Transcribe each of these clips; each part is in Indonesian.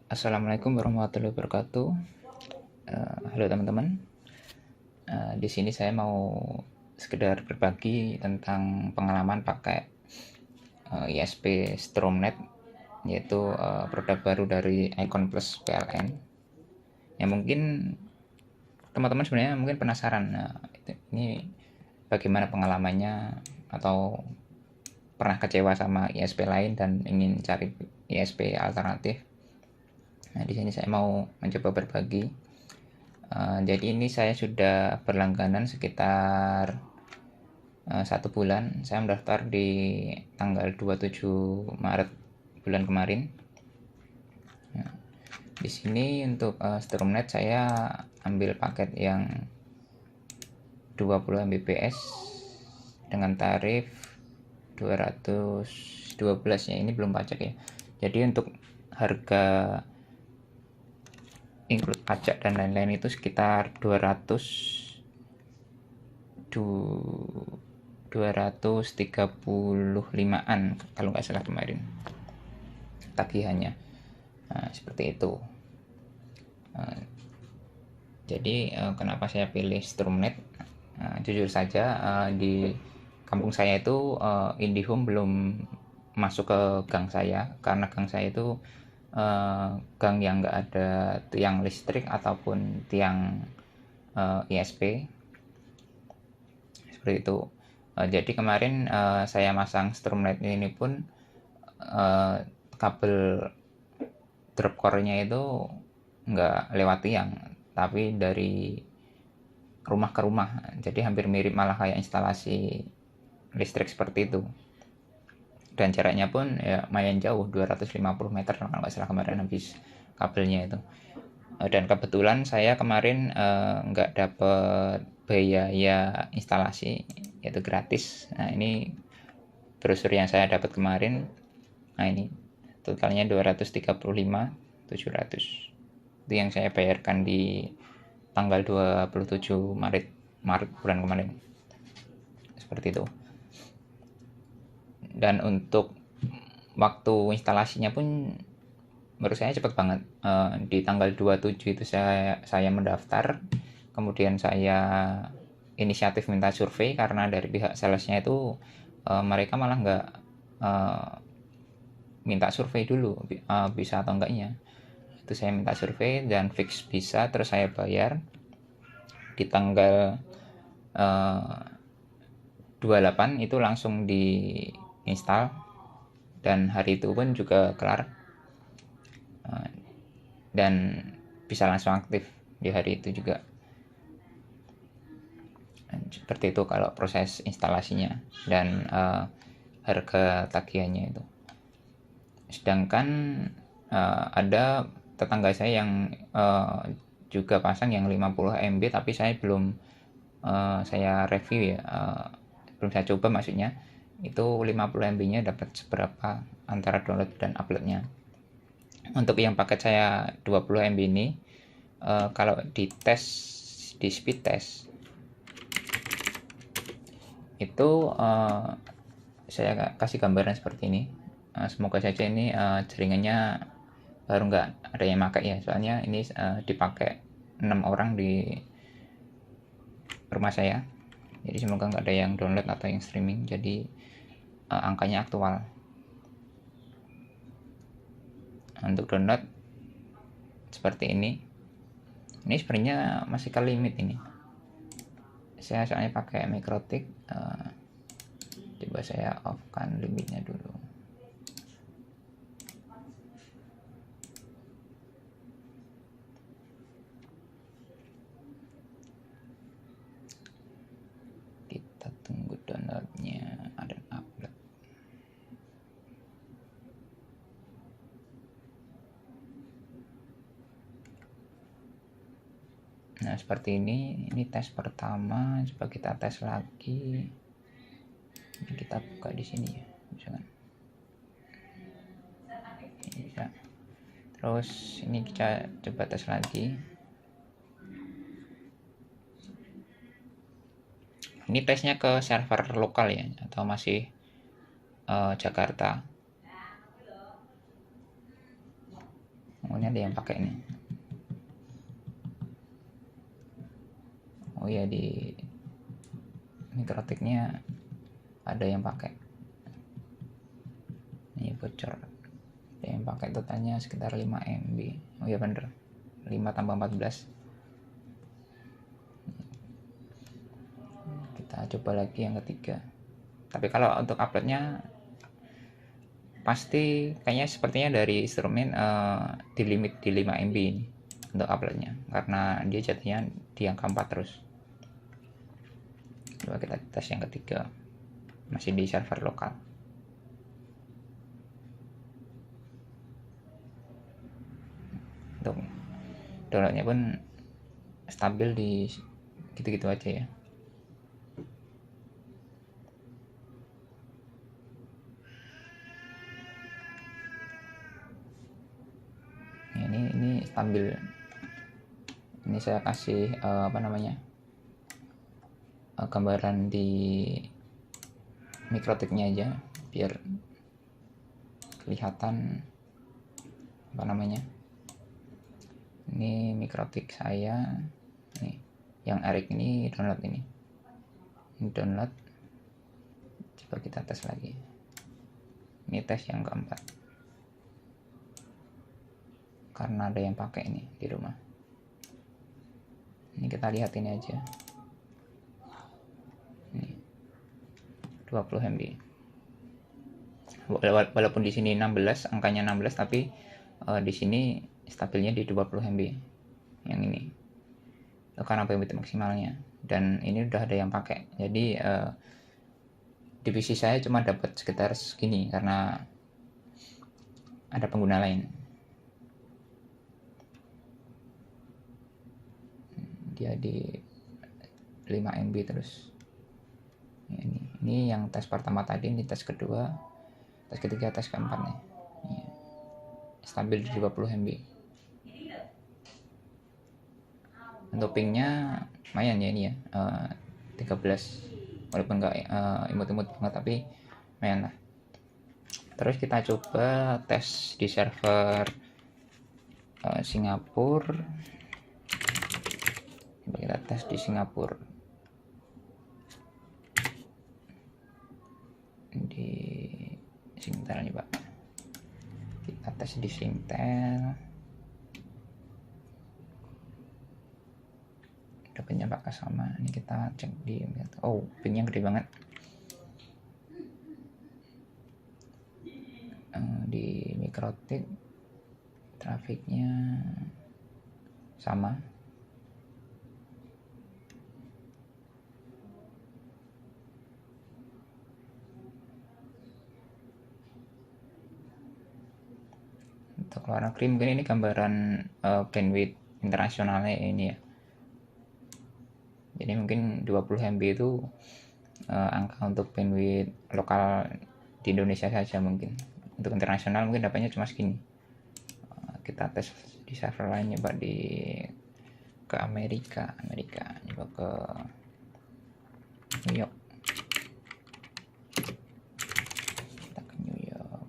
Assalamualaikum warahmatullahi wabarakatuh. Halo teman-teman. Di sini saya mau sekedar berbagi tentang pengalaman pakai ISP Stromnet, yaitu produk baru dari Icon Plus PLN. Yang mungkin teman-teman sebenarnya mungkin penasaran, ini bagaimana pengalamannya, atau pernah kecewa sama ISP lain dan ingin cari ISP alternatif. Nah, di sini saya mau mencoba berbagi. Jadi ini saya sudah berlangganan sekitar 1 bulan. Saya mendaftar di tanggal 27 Maret bulan kemarin. Nah, di sini untuk Stromnet saya ambil paket yang 20 Mbps dengan tarif 212 ya, ini belum pajak ya. Jadi untuk harga include pajak dan lain-lain itu sekitar 235-an kalau nggak salah kemarin tagihannya. Nah, seperti itu. Jadi kenapa saya pilih Stromnet? Jujur saja, di kampung saya itu IndiHome belum masuk ke gang saya, karena gang saya itu gang yang nggak ada tiang listrik ataupun tiang ISP seperti itu. Jadi kemarin saya masang Stromnet ini pun kabel drop core-nya itu nggak lewat tiang, tapi dari rumah ke rumah. Jadi hampir mirip malah kayak instalasi listrik seperti itu. Dan jaraknya pun ya lumayan jauh, 250 meter kalau nggak salah kemarin habis kabelnya itu. Dan kebetulan saya kemarin nggak dapet biaya instalasi, yaitu gratis. Nah, ini brosur yang saya dapat kemarin. Nah, ini totalnya 235.700. Itu yang saya bayarkan di tanggal 27 Maret bulan kemarin. Seperti itu. Dan untuk waktu instalasinya pun menurut saya cepat banget. Di tanggal 27 itu saya mendaftar, kemudian saya inisiatif minta survei karena dari pihak salesnya itu mereka malah nggak minta survei dulu bisa atau enggaknya. Itu saya minta survei dan fix bisa, terus saya bayar di tanggal 28 itu langsung di install, dan hari itu pun juga kelar dan bisa langsung aktif di hari itu juga. Seperti itu kalau proses instalasinya dan harga tagihannya itu. Sedangkan ada tetangga saya yang juga pasang yang 50 MB, tapi saya belum saya review ya, belum saya coba, maksudnya itu 50 MB nya dapat seberapa antara download dan uploadnya. Untuk yang paket saya 20 MB ini, kalau di tes, di speed test itu saya kasih gambaran seperti ini. Semoga saja ini jaringannya baru nggak ada yang pakai ya, soalnya ini dipakai 6 orang di rumah saya, jadi semoga nggak ada yang download atau yang streaming, jadi angkanya aktual. Untuk download seperti ini sebenarnya masih ke limit ini. Saya soalnya pakai Mikrotik. Coba saya off kan limitnya dulu. Kita tunggu downloadnya ada upload. Nah, seperti ini tes pertama. Coba kita tes lagi. Ini kita buka di sini ya, misalkan. Ini bisa. Terus ini kita coba tes lagi. Ini tesnya ke server lokal ya, atau masih Jakarta. Oh, ini ada yang pakai nih. Oh ya, di mikrotiknya ada yang pakai. Ini bocor. Ada yang pakai totalnya sekitar 5 MB. Oh ya bener, 5 tambah 14. Kita coba lagi yang ketiga. Tapi kalau untuk uploadnya pasti kayaknya sepertinya dari instrumen di limit di 5 MB ini untuk uploadnya, karena dia jatuhnya di angka 4 terus. Coba kita tes yang ketiga, masih di server lokal. Untuk downloadnya pun stabil di gitu-gitu aja ya. Ini stabil. Ini saya kasih gambaran di mikrotiknya aja biar kelihatan ini mikrotik saya nih, yang Eric ini download ini download. Coba kita tes lagi, ini tes yang keempat karena ada yang pakai ini di rumah. Ini kita lihat ini aja, ini 20 MB. Walaupun di sini 16, angkanya 16, tapi di sini stabilnya di 20 MB yang ini. Itu karena bandwidth maksimalnya, dan ini udah ada yang pakai. Jadi di PC saya cuma dapat sekitar segini karena ada pengguna lain. Dia di 5 MB terus. Ini yang tes pertama tadi, ini tes kedua, tes ketiga, tes keempat nih. Ini stabil di 20 MB. Untuk pingnya lumayan ya ini ya, 13, walaupun nggak imut-imut banget tapi lumayan lah. Terus kita coba tes di server Singapura. Coba kita tes di Singapura, di Singtel nih Pak. Kita tes di Singtel, dapatnya bakal sama. Ini kita cek di, oh pingnya gede banget. Di mikrotik trafiknya sama. Untuk luar negeri mungkin ini gambaran bandwidth internasionalnya ini ya. Jadi mungkin 20 MB itu angka untuk bandwidth lokal di Indonesia saja. Mungkin untuk internasional mungkin dapatnya cuma segini. Kita tes di server lainnya Pak, ke Amerika, coba ke New York. Kita ke New York,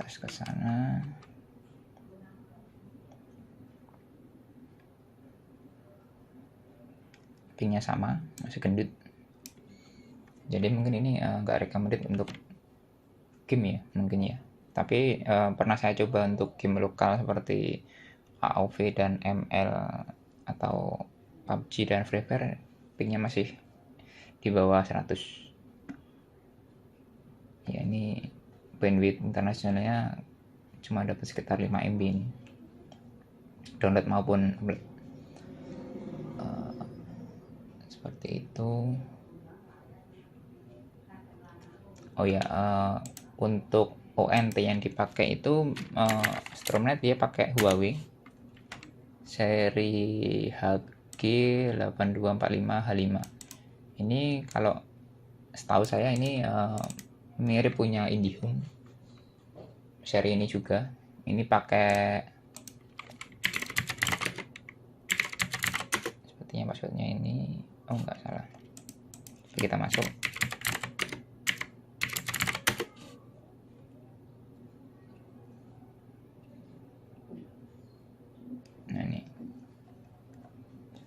tes ke sana. Pingnya sama, masih gendut. Jadi mungkin ini nggak recommended untuk game ya, mungkin ya. Tapi pernah saya coba untuk game lokal seperti AoV dan ML atau PUBG dan Free Fire, pingnya masih di bawah 100. Ya ini bandwidth internasionalnya cuma dapat sekitar 5 MB ini, download maupun upload. Seperti itu. Oh ya, untuk ONT yang dipakai itu Stromnet dia pakai Huawei seri HG8245H5. Ini kalau setahu saya ini mirip punya IndiHome seri ini juga. Ini pakai, sepertinya passwordnya ini, oh nggak salah, kita masuk.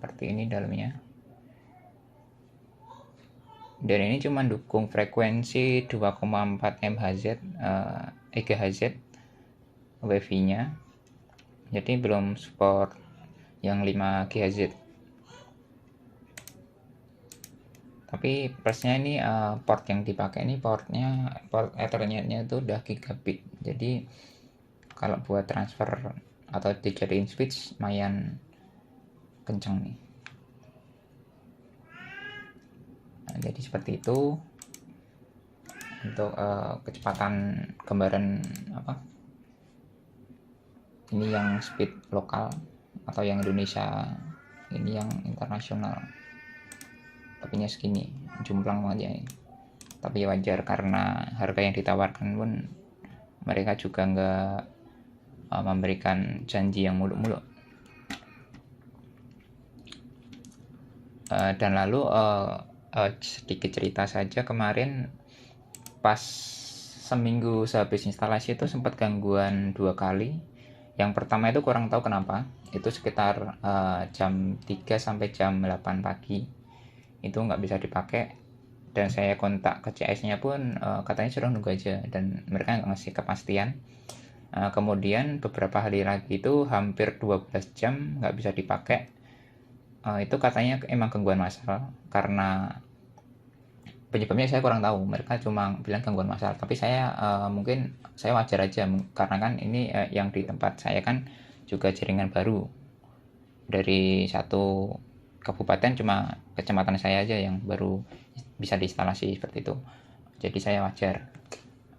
seperti ini dalamnya. Dan ini cuma dukung frekuensi 2,4 MHz, GHz WiFi-nya. Jadi belum support yang 5 GHz. Tapi plusnya ini port yang dipakai ini port Ethernet-nya itu udah gigabit. Jadi kalau buat transfer atau dijadiin switch lumayan kenceng nih. Nah, jadi seperti itu untuk kecepatan gambaran ini yang speed lokal atau yang Indonesia, ini yang internasional. Tapi nya segini, jumplang aja ini. Tapi wajar karena harga yang ditawarkan pun mereka juga nggak memberikan janji yang muluk-muluk. Dan lalu sedikit cerita saja, kemarin pas seminggu sehabis instalasi itu sempat gangguan 2 kali. Yang pertama itu kurang tahu kenapa, itu sekitar jam 3 sampai jam 8 pagi itu nggak bisa dipakai, dan saya kontak ke CS-nya pun katanya suruh nunggu aja, dan mereka nggak ngasih kepastian. Kemudian beberapa hari lagi itu hampir 12 jam nggak bisa dipakai. Itu katanya emang gangguan massal, karena penyebabnya saya kurang tahu, mereka cuma bilang gangguan massal. Tapi saya mungkin saya wajar aja, karena kan ini yang di tempat saya kan juga jaringan baru dari satu kabupaten, cuma kecamatan saya aja yang baru bisa diinstalasi seperti itu. Jadi saya wajar.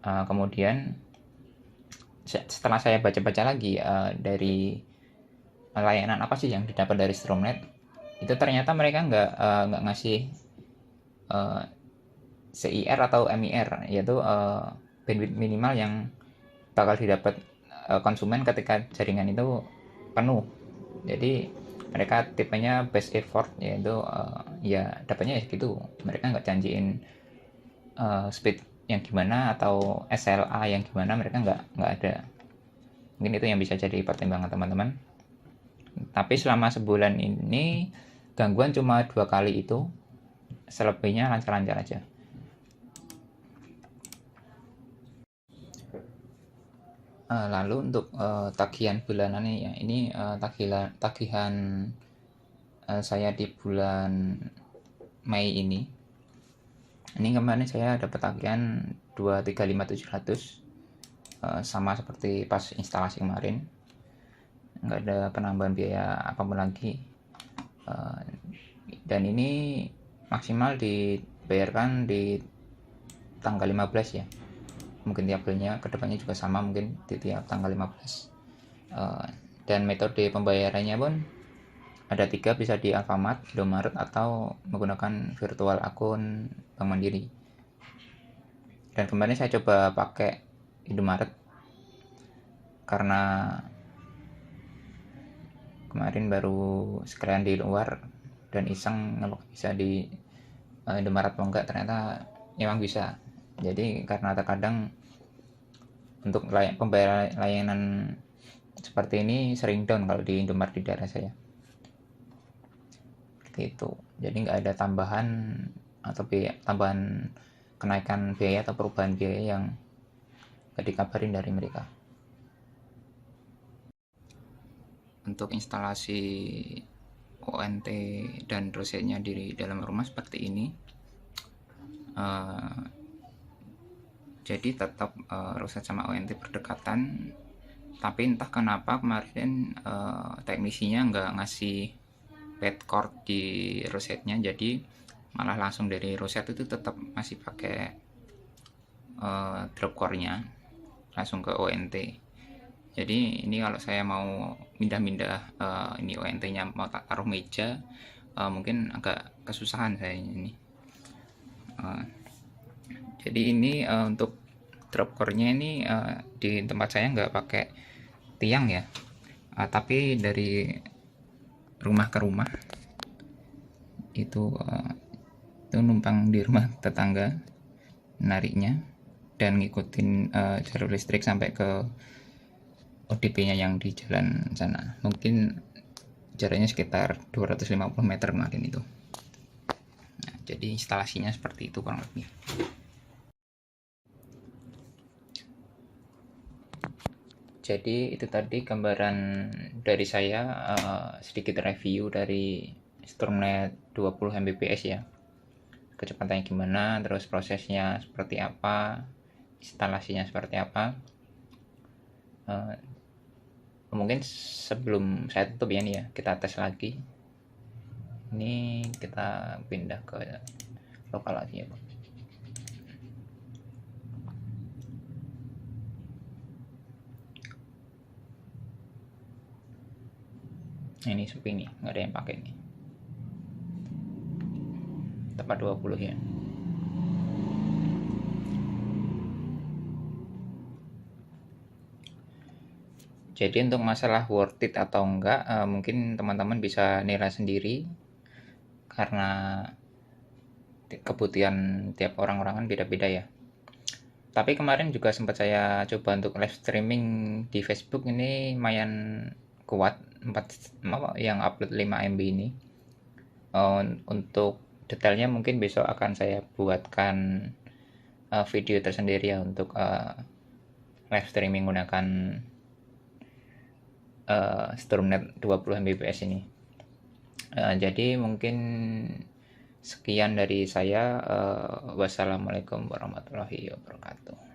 Kemudian setelah saya baca-baca lagi dari layanan apa sih yang didapat dari Stromnet, itu ternyata mereka nggak ngasih CIR atau MIR, yaitu bandwidth minimal yang bakal didapat konsumen ketika jaringan itu penuh. Jadi mereka tipenya best effort, yaitu ya dapatnya ya gitu. Mereka nggak janjiin speed yang gimana atau SLA yang gimana, mereka nggak ada. Mungkin itu yang bisa jadi pertimbangan teman-teman. Tapi selama sebulan ini gangguan cuma 2 kali itu, selebihnya lancar-lancar aja. Lalu untuk tagihan bulanannya ya, ini tagihan saya di bulan Mei ini. Ini kemarin saya dapat tagihan 235.700, sama seperti pas instalasi kemarin, nggak ada penambahan biaya apapun lagi. Dan ini maksimal dibayarkan di tanggal 15 ya. Mungkin tiap bulannya kedepannya juga sama, mungkin di tiap tanggal 15. Dan metode pembayarannya pun ada 3, bisa di Alfamart, Indomaret, atau menggunakan virtual akun Bank Mandiri. Dan kemarin saya coba pakai Indomaret karena kemarin baru sekalian di luar dan iseng apakah bisa di Indomaret atau enggak, ternyata memang bisa. Jadi karena terkadang untuk pembayaran layanan seperti ini sering down kalau di Indomaret di daerah saya. Itu jadi nggak ada tambahan atau tambahan kenaikan biaya atau perubahan biaya yang nggak dikabarin dari mereka. Untuk instalasi ONT dan rosetnya di dalam rumah seperti ini. Jadi tetap roset sama ONT berdekatan, tapi entah kenapa kemarin teknisinya nggak ngasih pad cord di rosetnya, jadi malah langsung dari roset itu tetap masih pakai drop core-nya langsung ke ONT. Jadi ini kalau saya mau pindah-pindah ini ONT-nya mau taruh meja, mungkin agak kesusahan saya ini. Jadi ini untuk drop core-nya ini di tempat saya nggak pakai tiang ya, tapi dari rumah ke rumah itu numpang di rumah tetangga nariknya dan ngikutin jalur listrik sampai ke ODP-nya yang di jalan sana. Mungkin jaraknya sekitar 250 meter kemarin itu. Nah, jadi instalasinya seperti itu kurang lebih. Jadi itu tadi gambaran dari saya, sedikit review dari Stormnet 20 Mbps ya. Kecepatannya gimana, terus prosesnya seperti apa, instalasinya seperti apa. Mungkin sebelum saya tutup ya nih ya, kita tes lagi. Ini kita pindah ke lokal lagi ya, Pak. Ini sepi nih, nggak ada yang pakai nih. Tepat 20 ya. Jadi untuk masalah worth it atau enggak, mungkin teman-teman bisa nilai sendiri karena kebutuhan tiap orang-orang kan beda-beda ya. Tapi kemarin juga sempat saya coba untuk live streaming di Facebook, ini lumayan kuat 4 yang upload 5 MB ini. Untuk detailnya mungkin besok akan saya buatkan video tersendiri ya untuk live streaming menggunakan Stormnet 20 Mbps ini. Jadi mungkin sekian dari saya. Wassalamualaikum warahmatullahi wabarakatuh.